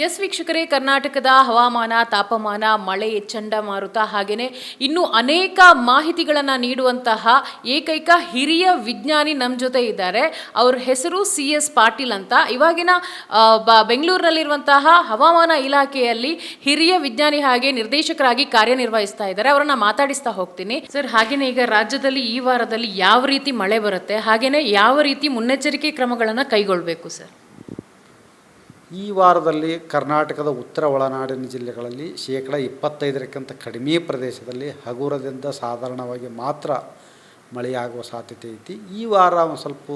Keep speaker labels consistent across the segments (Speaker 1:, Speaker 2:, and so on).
Speaker 1: S ವೀಕ್ಷಕರೇ, ಕರ್ನಾಟಕದ ಹವಾಮಾನ, ತಾಪಮಾನ, ಮಳೆ, ಚಂಡಮಾರುತ ಹಾಗೆಯೇ ಇನ್ನೂ ಅನೇಕ ಮಾಹಿತಿಗಳನ್ನು ನೀಡುವಂತಹ ಏಕೈಕ ಹಿರಿಯ ವಿಜ್ಞಾನಿ ನಮ್ಮ ಜೊತೆ ಇದ್ದಾರೆ. ಅವ್ರ ಹೆಸರು CS ಪಾಟೀಲ್ ಅಂತ. ಇವಾಗಿನ ಬೆಂಗಳೂರಿನಲ್ಲಿರುವಂತಹ ಹವಾಮಾನ ಇಲಾಖೆಯಲ್ಲಿ ಹಿರಿಯ ವಿಜ್ಞಾನಿ ಹಾಗೆ ನಿರ್ದೇಶಕರಾಗಿ ಕಾರ್ಯನಿರ್ವಹಿಸ್ತಾ ಇದ್ದಾರೆ. ಅವರನ್ನ ಮಾತಾಡಿಸ್ತಾ ಹೋಗ್ತೀನಿ. ಸರ್, ಹಾಗೆಯೇ ಈಗ ರಾಜ್ಯದಲ್ಲಿ ಈ ವಾರದಲ್ಲಿ ಯಾವ ರೀತಿ ಮಳೆ ಬರುತ್ತೆ, ಹಾಗೆಯೇ ಯಾವ ರೀತಿ ಮುನ್ನೆಚ್ಚರಿಕೆ ಕ್ರಮಗಳನ್ನು ಕೈಗೊಳ್ಳಬೇಕು ಸರ್?
Speaker 2: ಈ ವಾರದಲ್ಲಿ ಕರ್ನಾಟಕದ ಉತ್ತರ ಒಳನಾಡಿನ ಜಿಲ್ಲೆಗಳಲ್ಲಿ 25% ಕಡಿಮೆ ಪ್ರದೇಶದಲ್ಲಿ ಹಗುರದಿಂದ ಸಾಧಾರಣವಾಗಿ ಮಾತ್ರ ಮಳೆಯಾಗುವ ಸಾಧ್ಯತೆ ಐತಿ. ಈ ವಾರ ಒಂದು ಸ್ವಲ್ಪ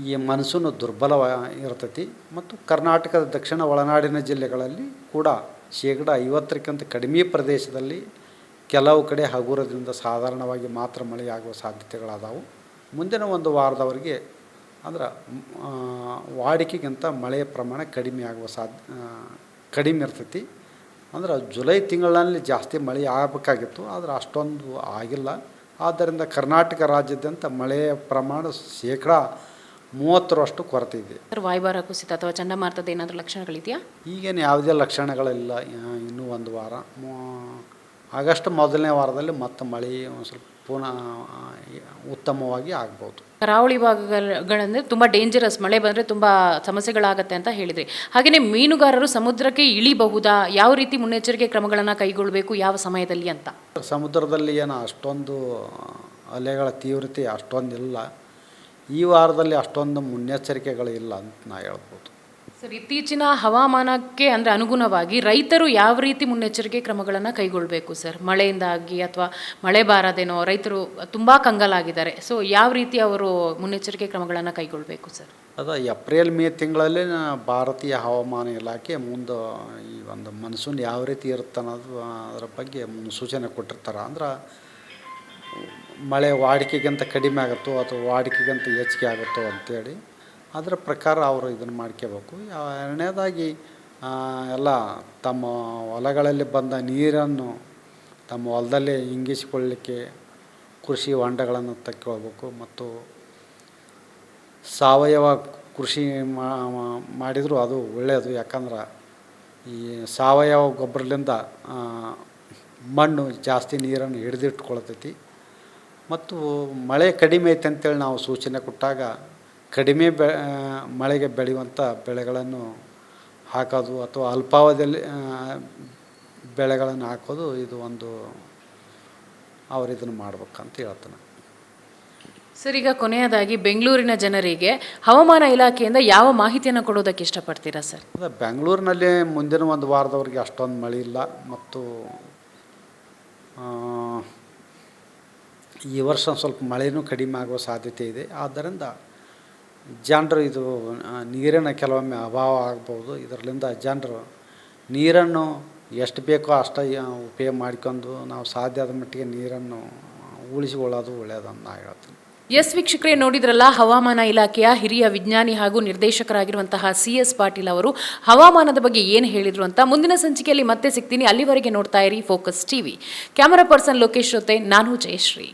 Speaker 2: ಈ ಮನ್ಸೂನ್ ದುರ್ಬಲ ಇರ್ತೈತಿ ಮತ್ತು ಕರ್ನಾಟಕದ ದಕ್ಷಿಣ ಒಳನಾಡಿನ ಜಿಲ್ಲೆಗಳಲ್ಲಿ ಕೂಡ 50% ಕಡಿಮೆ ಪ್ರದೇಶದಲ್ಲಿ ಕೆಲವು ಕಡೆ ಹಗುರದಿಂದ ಸಾಧಾರಣವಾಗಿ ಮಾತ್ರ ಮಳೆಯಾಗುವ ಸಾಧ್ಯತೆಗಳಾದವು. ಮುಂದಿನ ಒಂದು ವಾರದವರೆಗೆ ಅಂದ್ರೆ ವಾಡಿಕೆಗಿಂತ ಮಳೆಯ ಪ್ರಮಾಣ ಕಡಿಮೆ ಆಗುವ ಕಡಿಮೆ ಇರ್ತೈತಿ. ಅಂದ್ರೆ ಜುಲೈ ತಿಂಗಳಲ್ಲಿ ಜಾಸ್ತಿ ಮಳೆ ಆಗಬೇಕಾಗಿತ್ತು, ಆದರೆ ಅಷ್ಟೊಂದು ಆಗಿಲ್ಲ. ಆದ್ದರಿಂದ ಕರ್ನಾಟಕ ರಾಜ್ಯಾದ್ಯಂತ ಮಳೆಯ ಪ್ರಮಾಣ 30% ಕೊರತೆ ಇದೆ.
Speaker 1: ವಾಯುಭಾರ ಕುಸಿತ ಅಥವಾ ಚಂಡಮಾರುತದ ಏನಾದರೂ ಲಕ್ಷಣಗಳಿದೆಯಾ?
Speaker 2: ಈಗೇನು ಯಾವುದೇ ಲಕ್ಷಣಗಳಿಲ್ಲ. ಇನ್ನೂ ಒಂದು ವಾರ, ಆಗಸ್ಟ್ ಮೊದಲನೇ ವಾರದಲ್ಲಿ ಮತ್ತೆ ಮಳೆ ಒಂದು ಸ್ವಲ್ಪ ಪುನಃ ಉತ್ತಮವಾಗಿ ಆಗ್ಬೋದು.
Speaker 1: ಕರಾವಳಿ ಭಾಗಗಳಂದರೆ ತುಂಬ ಡೇಂಜರಸ್, ಮಳೆ ಬಂದರೆ ತುಂಬ ಸಮಸ್ಯೆಗಳಾಗತ್ತೆ ಅಂತ ಹೇಳಿದ್ರಿ. ಹಾಗೆಯೇ ಮೀನುಗಾರರು ಸಮುದ್ರಕ್ಕೆ ಇಳಿಬಹುದಾ? ಯಾವ ರೀತಿ ಮುನ್ನೆಚ್ಚರಿಕೆ ಕ್ರಮಗಳನ್ನು ಕೈಗೊಳ್ಳಬೇಕು, ಯಾವ ಸಮಯದಲ್ಲಿ ಅಂತ?
Speaker 2: ಸಮುದ್ರದಲ್ಲಿ ಏನು ಅಷ್ಟೊಂದು ಅಲೆಗಳ ತೀವ್ರತೆ ಅಷ್ಟೊಂದಿಲ್ಲ. ಈ ವಾರದಲ್ಲಿ ಅಷ್ಟೊಂದು ಮುನ್ನೆಚ್ಚರಿಕೆಗಳಿಲ್ಲ ಅಂತ ನಾ ಹೇಳ್ಬೋದು.
Speaker 1: ಸರ್, ಇತ್ತೀಚಿನ ಹವಾಮಾನಕ್ಕೆ ಅಂದರೆ ಅನುಗುಣವಾಗಿ ರೈತರು ಯಾವ ರೀತಿ ಮುನ್ನೆಚ್ಚರಿಕೆ ಕ್ರಮಗಳನ್ನು ಕೈಗೊಳ್ಳಬೇಕು ಸರ್? ಮಳೆಯಿಂದಾಗಿ ಅಥವಾ ಮಳೆ ಬಾರದೇನೋ ರೈತರು ತುಂಬ ಕಂಗಾಲಾಗಿದ್ದಾರೆ. ಸೊ ಯಾವ ರೀತಿ ಅವರು ಮುನ್ನೆಚ್ಚರಿಕೆ ಕ್ರಮಗಳನ್ನು ಕೈಗೊಳ್ಳಬೇಕು ಸರ್?
Speaker 2: ಅದು ಏಪ್ರಿಲ್ ಮೇ ತಿಂಗಳಲ್ಲಿ ಭಾರತೀಯ ಹವಾಮಾನ ಇಲಾಖೆ ಮುಂದೆ ಈ ಒಂದು ಮನ್ಸೂನ್ ಯಾವ ರೀತಿ ಇರುತ್ತೆ ಅನ್ನೋದು ಅದರ ಬಗ್ಗೆ ಮುನ್ಸೂಚನೆ ಕೊಟ್ಟಿರ್ತಾರೆ. ಅಂದ್ರೆ ಮಳೆ ವಾಡಿಕೆಗಿಂತ ಕಡಿಮೆ ಆಗುತ್ತೋ ಅಥವಾ ವಾಡಿಕೆಗಿಂತ ಹೆಚ್ಚಿಗೆ ಆಗುತ್ತೋ ಅಂಥೇಳಿ ಅದರ ಪ್ರಕಾರ ಅವರು ಇದನ್ನು ಮಾಡ್ಕೋಬೇಕು. ಎರಡನೇದಾಗಿ ಎಲ್ಲ ತಮ್ಮ ಹೊಲಗಳಲ್ಲಿ ಬಂದ ನೀರನ್ನು ತಮ್ಮ ಹೊಲದಲ್ಲೇ ಇಂಗಿಸಿಕೊಳ್ಳಲಿಕ್ಕೆ ಕೃಷಿ ಹೊಂಡಗಳನ್ನು ತಕ್ಕೊಳ್ಬೇಕು ಮತ್ತು ಸಾವಯವ ಕೃಷಿ ಮಾಡಿದರೂ ಅದು ಒಳ್ಳೆಯದು. ಯಾಕಂದ್ರೆ ಈ ಸಾವಯವ ಗೊಬ್ಬರದಿಂದ ಮಣ್ಣು ಜಾಸ್ತಿ ನೀರನ್ನು ಹಿಡಿದಿಟ್ಕೊಳ್ತೈತಿ. ಮತ್ತು ಮಳೆ ಕಡಿಮೆ ಐತೆ ಅಂತೇಳಿ ನಾವು ಸೂಚನೆ ಕೊಟ್ಟಾಗ ಕಡಿಮೆ ಮಳೆಗೆ ಬೆಳೆಯುವಂಥ ಬೆಳೆಗಳನ್ನು ಹಾಕೋದು ಅಥವಾ ಅಲ್ಪಾವಧಿಯಲ್ಲಿ ಬೆಳೆಗಳನ್ನು ಹಾಕೋದು ಇದು ಒಂದು ಅವರು ಇದನ್ನು ಮಾಡ್ಬೇಕಂತ ಹೇಳ್ತಾನೆ.
Speaker 1: ಸರ್, ಈಗ ಕೊನೆಯದಾಗಿ ಬೆಂಗಳೂರಿನ ಜನರಿಗೆ ಹವಾಮಾನ ಇಲಾಖೆಯಿಂದ ಯಾವ ಮಾಹಿತಿಯನ್ನು ಕೊಡೋದಕ್ಕೆ ಇಷ್ಟಪಡ್ತೀರಾ ಸರ್?
Speaker 2: ಅದೇ ಬೆಂಗಳೂರಿನಲ್ಲಿ ಮುಂದಿನ ಒಂದು ವಾರದವರೆಗೆ ಅಷ್ಟೊಂದು ಮಳೆ ಇಲ್ಲ ಮತ್ತು ಈ ವರ್ಷ ಸ್ವಲ್ಪ ಮಳೆಯೂ ಕಡಿಮೆ ಆಗುವ ಸಾಧ್ಯತೆ ಇದೆ. ಆದ್ದರಿಂದ ಜನರು ಇದು ನೀರಿನ ಕೆಲವೊಮ್ಮೆ ಅಭಾವ ಆಗ್ಬೋದು. ಇದರಿಂದ ಜನರು ನೀರನ್ನು ಎಷ್ಟು ಬೇಕೋ ಅಷ್ಟು ಉಪಯೋಗ ಮಾಡಿಕೊಂಡು ನಾವು ಸಾಧ್ಯ ಆದ ಮಟ್ಟಿಗೆ ನೀರನ್ನು ಉಳಿಸಿಕೊಳ್ಳೋದು ಒಳ್ಳೆಯದಂತ ನಾನು ಹೇಳ್ತೀನಿ.
Speaker 1: ಎಸ್ ವೀಕ್ಷಕರೇ, ನೋಡಿದ್ರಲ್ಲ, ಹವಾಮಾನ ಇಲಾಖೆಯ ಹಿರಿಯ ವಿಜ್ಞಾನಿ ಹಾಗೂ ನಿರ್ದೇಶಕರಾಗಿರುವಂತಹ CS ಪಾಟೀಲ್ ಅವರು ಹವಾಮಾನದ ಬಗ್ಗೆ ಏನು ಹೇಳಿದರು ಅಂತ ಮುಂದಿನ ಸಂಚಿಕೆಯಲ್ಲಿ ಮತ್ತೆ ಸಿಗ್ತೀನಿ. ಅಲ್ಲಿವರೆಗೆ ನೋಡ್ತಾ ಇರಿ focus TV. Camera person Lokesh ಜೊತೆ ನಾನು ಜಯಶ್ರೀ.